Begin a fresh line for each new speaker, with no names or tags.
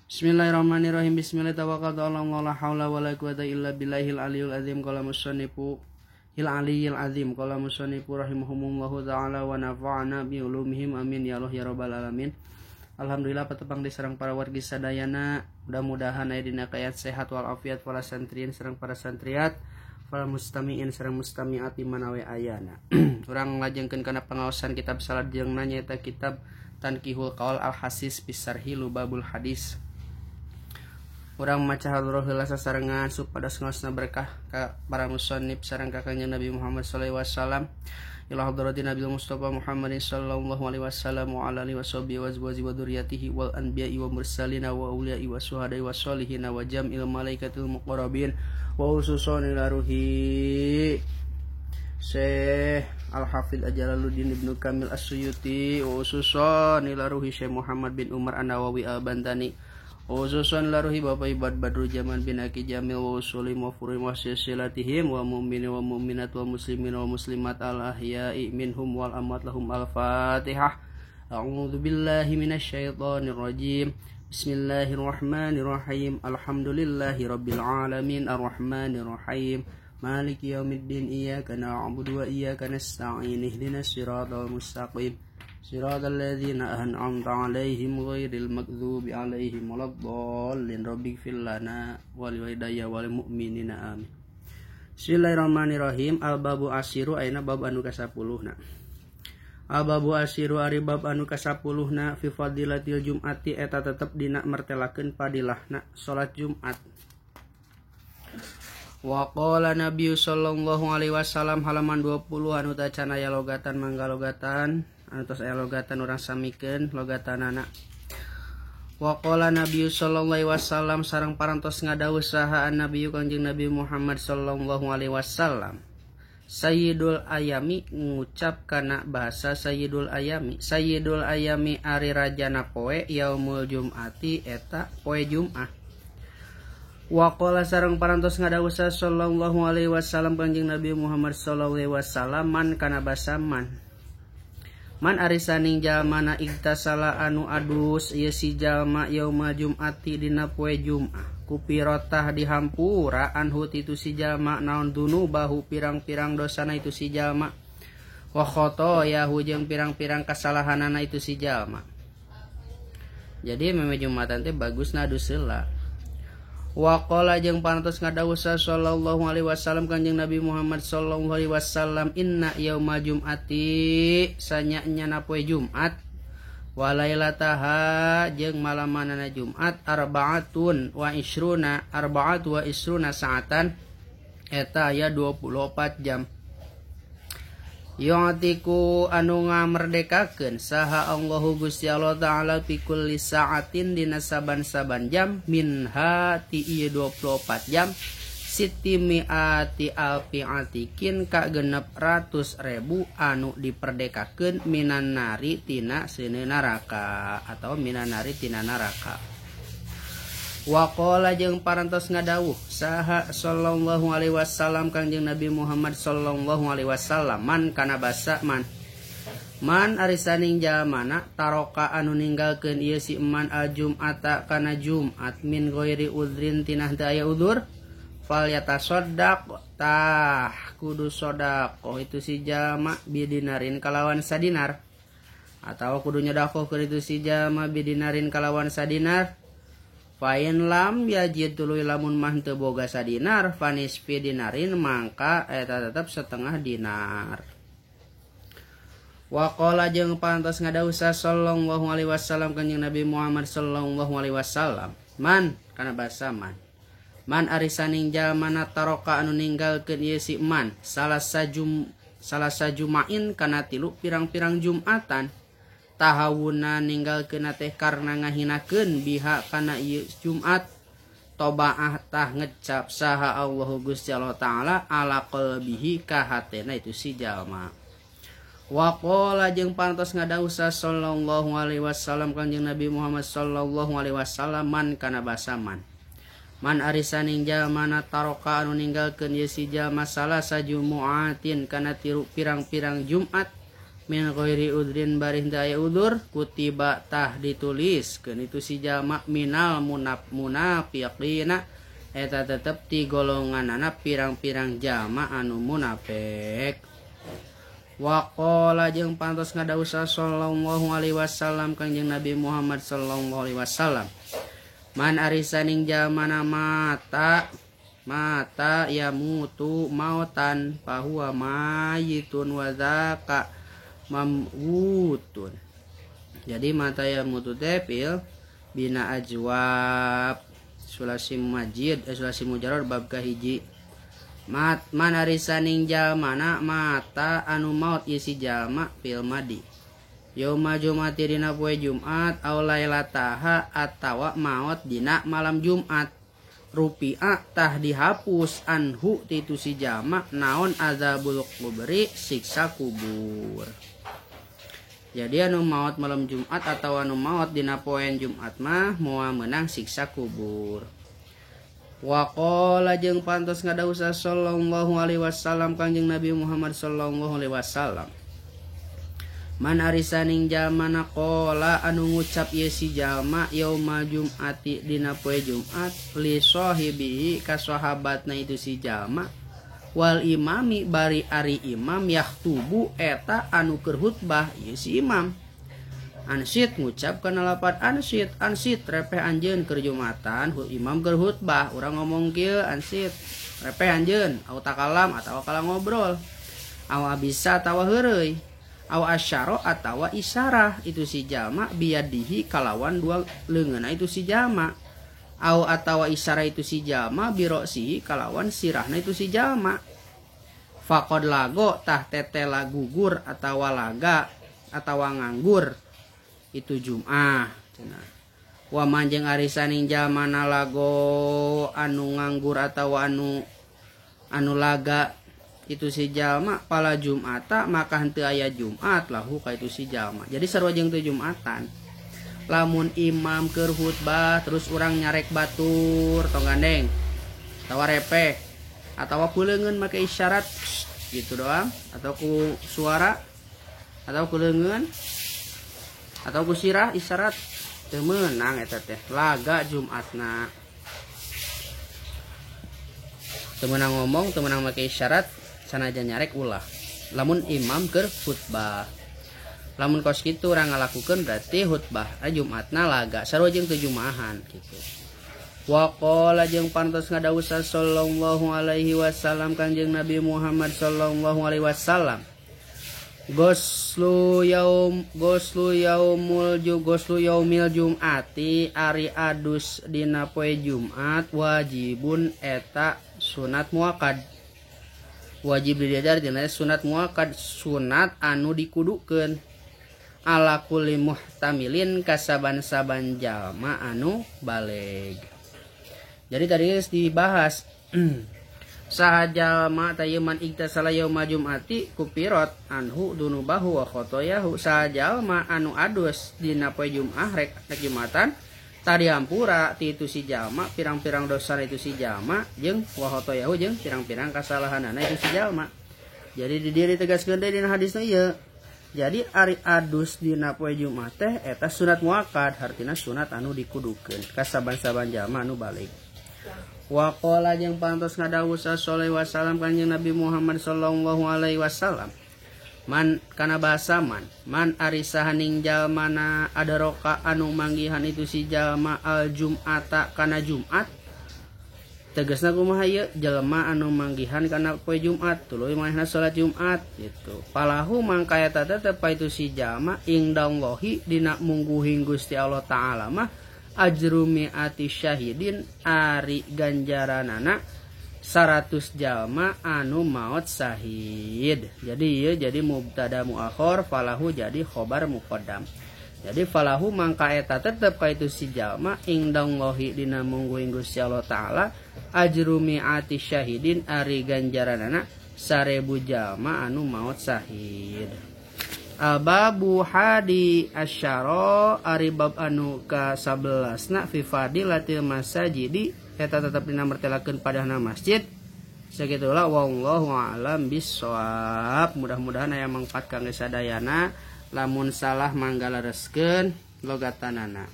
Bismillahirrahmanirrahim. Bismillahirrahmanirrahim. La haula wala quwata illa billahil aliyul azim. Qala musannifu il aliyil azim. Qala musannifu rahimahumullahu ta'ala wa nafa'ana bi ulumihim amin ya Allah ya rabbal alamin. Alhamdulillah patepang diserang para wargi sadayana. Mudah-mudahan aya dina kayat sehat wal afiat para santriin sareng para santriat, para mustamiin sareng mustamiat di manawe ayana. Urang ngajengkeun kana pangaosan kitab salat jeung nyaeta kitab Tanqihul Qaul Al-Hasis Bisarhi Lubabul Hadis. Urang maca hadroh heula sasarengan supados ngaosna berkah ka para musannif sareng ka kanjeng Nabi Muhammad sallallahu alaihi wasallam ila hadrati Nabi Mustafa Muhammadin sallallahu alaihi wasallam wa ala alihi washabihi wa azwajihi wa dzurriyyatihi wal anbiya'i wa mursalina wa auliya'i wa syuhada'i wa sholihin wa jam'il malaikatil muqarrabin wa ususun ila ruhi Syekh Al-Hafidz Jalaluddin Ibnu Kamil As-Suyuti wa ususun ila ruhi Syekh Muhammad bin Umar An-Nawawi Al-Bantani Ususun laruhi Bapak Ibad Badrul Jaman bin Aki Jamil wa usulim wa furim wa silsilatihim wa mu'mini wa mu'minat wa muslimin wa muslimat al-ahya'i minhum wal amat lahum al-fatihah. A'udzu billahi minasyaitonir rajim. Bismillahirrahmanirrahim. Alhamdulillahi rabbil alamin arrahmanir rahim. Maliki yaumiddin iyyaka na'budu wa iyyaka nasta'in ihdinas siratal mustaqim. Siratal ladzina an'amta 'alaihim ghairil maghdubi 'alaihim waladdallin rabbighfir lana wa liwalidayya wal mu'minina amin. Bismillahirrahmanirrahim. Al-babu asiru ayeuna bab anu ka-10 na. Al-babu asiru ari bab anu ka-10 na fi fadilatil jum'ati eta tetep dina mertelakeun padilahna salat Jumat. Wa qala Nabi sallallahu alaihi wasallam halaman 20 anu tacanaya logatan mangga logatan tos aya logatan urang samikeun logatanana. Wa qala Nabi sallallahu alaihi wasallam sareng parantos ngadawuh saha Nabi Kanjeng Nabi Muhammad sallallahu alaihi wasallam. Sayyidul ayami ngucap kana bahasa Sayyidul ayami. Sayyidul ayami ari rajana poe yaumul jum'ati eta poe Jumat. Wa qala sareng parantos ngadawuh sallallahu alaihi wasallam Kanjeng Nabi Muhammad sallallahu alaihi wasallam man kana basa Man arisaning jalmana igtasala anu adus ieu si jalma yauma jum'ati dina poe Jumat kupirotah dihampura anhu itu si jalma naon dunubahu pirang-pirang dosana itu si jalma wa khotoyahu jeung pirang-pirang kasalahanana itu si jalma. Jadi meme Jumatan teh bagusna adus heula. Wa qala jeung parantos ngadawuh sallallahu alaihi wasallam Kanjeng Nabi Muhammad sallallahu alaihi wasallam inna yauma jum'ati sanyana poe Jumat wa lailataha jeung malamanana Jumat arba'atu wa isruna saatan eta aya 24 jam. Yu'tiku anu ngamerdekakeun saha Allahu Gusti Allah taala fi kulli sa'atin dina saban-saban jam minha ti ieu 24 jam sitimiati alfi atikin ka 600.000 anu diperdekakeun minan nari tina seuneu neraka atau minan nari tina neraka. Wa qala jeung parantos ngadawuh saha sallallahu alaihi wasallam Kanjeng Nabi Muhammad sallallahu alaihi wasallam man kana basa man arisaning jalmana taroka anu ninggalkeun ieu si man al jum'ata kana Jumat min ghairi udrin tinah daya udzur fal yatasaddaq tah kudu sedekah itu si jalma bidinarin kalawan sadinar atau kudu nyedakohkeun itu si jalma bidinarin kalawan sadinar. Fain lam yajid tuluy lamun mah teu boga sadinar fanisfi dinarin mangka eta tetep setengah dinar. Wa qala jeung parantos ngadawuh sallallahu alaihi wasallam Kanjeng Nabi Muhammad sallallahu alaihi wasallam man kana basa man arisaning jalmana taroka anu ninggalkeun ieu si man salasa jumain kana 3 pirang-pirang Jumatan tahawuna ninggalkeun teh karna ngahinakeun biha kana ieu Jumat tobaah tah ngecap saha Allahu Gusti Allah taala ala qalbihi ka hatena itu si jalma. Wa qala jeung parantos ngadawuh sallallahu alaihi wasallam Kanjeng Nabi Muhammad sallallahu alaihi wasallam man kana basa man arisaning jalmana taroka anu ninggalkeun ieu si jalma salasa jumu'atin kana 3 pirang-pirang Jumat min ghairi udrin bari henteu aya udur kutiba tah dituliskeun itu si jalma minal munafiqina eta tetep ti golonganana pirang-pirang jalma anu munafik. Waqala jeung pantos ngadawuh sallallahu alaihi wasallam Kangjeng Nabi Muhammad sallallahu alaihi wasallam. Man arisaning jalmana mata ya mutu mautan fahuwa mayitun wa dzaka mamutun. Jadi mata ya mutu tepil bina ajwab sulasi majid sulasi mujarrad bab kahiji. Man arisaning jalmana mata anu maut isi jalma fil madi yauma jumati dina poe Jumat aw lailataha atawa maut dina malam Jumat rupi'a tah dihapus anhu titu si jalma naon azabul kubri siksa kubur. Jadi anu maut malam Jumat atau anu maut dina poe Jumat mah moal meunang siksa kubur. Waqala jeung pantos ngadawuh sallallahu alaihi wasallam Kangjeng Nabi Muhammad sallallahu alaihi wasallam. Man arisaning jalmana qala anu ngucap ieu si jalma yauma jumati dina poe Jumat li sahibihi ka sahabatna itu si jalma wal imami bari ari imam yaktubu eta anu keur khutbah ieu si imam. Ansit ngucap kana lapat ansit repeh anjeun keur Jumatan imam keur khutbah urang ngomong kieu ansit repeh anjeun au takalam atawa kala ngobrol au abisa atawa heureuy au asyara atawa isyarah itu si jalma biadihi kalawan dua leungeunna itu si jalma au atawa isyarah itu si jalma birosi kalawan sirahna itu si jalma faqad lago tah tetela gugur atawa laga atawa nganggur itu Jum'ah cenah. Wa manjeng arisaning jalmana lago anu nganggur atawa anu laga itu si jalma pala Jum'ata maka henteu aya Jumat lahu ka itu si jalma. Jadi sarua jeung teu Jumatan. Lamun imam keur khutbah terus urang nyarek batur tong gandeng atawa repeh atawa kuleungeun make isyarat gitu doang atau ku suara atau kuleungeun atau ku sirah isyarat teu meunang eta teh laga Jumatna. Teu meunang ngomong, teu meunang make isyarat sanajan nyarek ulah. Lamun imam keur khutbah. Lamun kos kitu urang ngalakukeun berarti khutbah Jumatna laga sarua jeung teu Jumahan kitu. Wa qala jeung pantos ngadawuh sallallahu alaihi wasallam Kangjeng Nabi Muhammad sallallahu alaihi wasallam. Goslu yaumil jum'ati ari adus dina poe Jumat wajibun eta sunat muakkad. Wajib diajar dina sunat muakkad sunat anu dikudukeun ala kulli muhtamilin kasaban-saban jalma anu baleg. Jadi tadi dibahas saha jalma tayeuman iktasala yauma jum'ati kupirat anhu dunubahu wa khotoyahu. Saha jalma anu adus dina poe Jumat rek Jumatan tadi ampura ti itu si jalma pirang-pirang dosa itu si jalma jeung wa khotoyahu jeung pirang-pirang kasalahanana itu si jalma. Jadi di diri tegaskeun deui dina hadisna ieu. Jadi ari adus dina poe Jumat teh eta sunat muakkad hartina sunat anu dikudukeun kasaban-saban jalma anu balik. Wa qala jeung pantos ngadawuh sallallahu alaihi wasallam Kanjeng Nabi Muhammad sallallahu alaihi wasallam. Man kana basa man ari sahaning jalmana adaroka anu manggihan itu si jalma al jum'ata kana Jumat. Tegasna kumaha ieu jalma anu manggihan kana poe Jumat tuluy manehna salat Jumat gitu. Palahu mangka eta tetep itu si jalma indallahi dina mungguhing Gusti Allah taala mah ajrumi ati syahidin ari ganjaranana 100 jalma anu maut syahid. Jadi ieu jadi mubtada muakhir falahu jadi khobar muqaddam. Jadi falahu mangka eta tetep ka itu si jalma indallahi dina mungguing Gusti Allah taala ajrumi ati syahidin ari ganjaranana 1000 jalma anu maut syahid. Babu hadi asyara ari bab anu ka-11 fi fadilatil masajidi eta tetep dina martelakeun padahna masjid Sagitulah wallahu a'lam bissawab. Mudah-mudahan aya mangfaat kangge sadayana. Lamun salah mangga lereskeun logatanana.